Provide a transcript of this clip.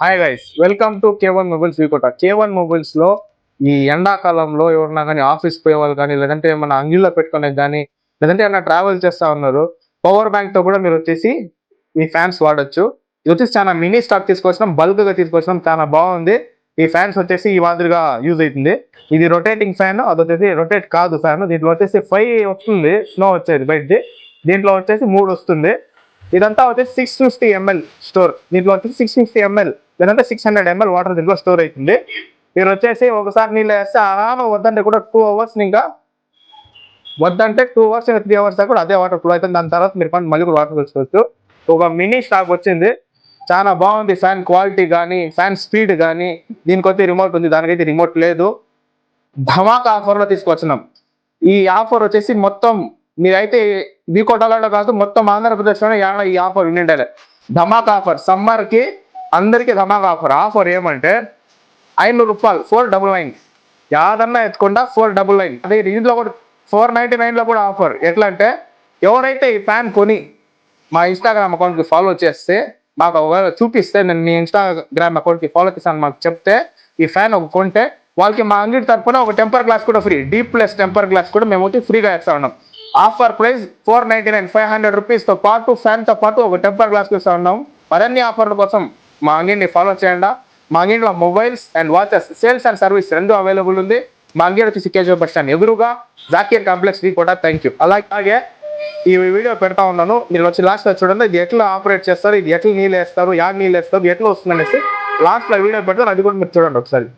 Hi guys, welcome to K1 mobiles V Kota. K1 mobiles లో ఈ ఎండాకాలంలో ఎవరన్నా కానీ ఆఫీస్ పోయే వాళ్ళు కానీ, లేదంటే మన అంగిల్లో పెట్టుకునేది కానీ, లేదంటే ఏమన్నా ట్రావెల్ చేస్తా ఉన్నారు, పవర్ బ్యాంక్ తో కూడా మీరు వచ్చేసి ఈ ఫ్యాన్స్ వాడచ్చు. ఇది వచ్చేసి చాలా మినీ స్టాక్ తీసుకొచ్చినాం, బల్క్ గా తీసుకొచ్చినాం, చాలా బాగుంది. ఈ ఫ్యాన్స్ వచ్చేసి ఈ మాదిరిగా యూజ్ అవుతుంది. ఇది రొటేటింగ్ ఫ్యాన్, అది వచ్చేసి రొటేట్ కాదు ఫ్యాన్. దీంట్లో వచ్చేసి 5 వస్తుంది, స్నో వచ్చేది బయటది. దీంట్లో వచ్చేసి 3 వస్తుంది. ఇదంతా వచ్చేసి 650 ml స్టోర్. దీంట్లో వచ్చేసి 650 ml లేదంటే 600 ml వాటర్ దీంట్లో స్టోర్ అవుతుంది. మీరు వచ్చేసి ఒకసారి నీళ్ళు వేస్తే ఆరామ వద్దంటే కూడా 2 అవర్స్, ఇంకా వద్దంటే 2 అవర్స్ 3 అవర్స్ దాకా కూడా అదే వాటర్ ఫ్లో అవుతుంది. దాని తర్వాత మీరు మళ్ళీ కూడా వాటర్ తెచ్చుకోవచ్చు. ఒక మినీ స్టాక్ వచ్చింది, చాలా బాగుంది. ఫ్యాన్ క్వాలిటీ కానీ, ఫ్యాన్ స్పీడ్ కానీ. దీనికైతే రిమోట్ ఉంది, దానికైతే రిమోట్ లేదు. ధమాకా ఆఫర్లో తీసుకొచ్చినాం. ఈ ఆఫర్ వచ్చేసి మొత్తం మీరైతే కోటాలలో కాదు, మొత్తం ఆంధ్రప్రదేశ్లోనే ఈ ఆఫర్ ఉండిండాలి. ధమాకా ఆఫర్, సమ్మర్ కి అందరికీ ధమాకా ఆఫర్. ఆఫర్ ఏమంటే 500 రూపాయలు 499, యాదన్నా ఎత్తుకుండా 499. అదే దీంట్లో కూడా 499 లో కూడా ఆఫర్. ఎట్లా అంటే ఎవరైతే ఈ ఫ్యాన్ కొని మా ఇన్స్టాగ్రామ్ అకౌంట్కి ఫాలో చేస్తే, మాకు ఒకవేళ చూపిస్తే, నేను మీ ఇన్స్టాగ్రామ్ అకౌంట్కి ఫాలో చేస్తాను మాకు చెప్తే, ఈ ఫ్యాన్ ఒక కొంటే వాళ్ళకి మా అంగడి తరపున ఒక టెంపర్ గ్లాస్ కూడా free, deep plus temper glass కూడా మేము వచ్చి ఫ్రీగా ఇస్తా ఉన్నాం. ఆఫర్ ప్రైస్ 499, 500 రూపీస్తో పాటు ఫ్యాన్తో పాటు ఒక టెంపర్ గ్లాస్ ఇస్తా ఉన్నాం. మరిన్ని ఆఫర్ల కోసం మా అంగడిని ఫాలో చేయండి. మా అంగడిలో mobiles and watches sales and service రెండు అవైలబుల్ ఉంది. మా అంగడి వచ్చేసి కేజీ బస్ స్టాండ్ ఎదురుగా, జాకీర్ కాంప్లెక్స్ కూడా. Thank you. అలాగే ఈ వీడియో పెడతా ఉన్నాను, మీరు వచ్చి లాస్ట్ లో చూడండి. ఇది ఎట్లా ఆపరేట్ చేస్తారు, ఇది ఎట్లా నీళ్ళు వేస్తారు, నీళ్ళు వేస్తారు, ఎట్లా వస్తుంది అనేసి లాస్ట్ లో వీడియో పెడతారు, అది కూడా మీరు చూడండి ఒకసారి.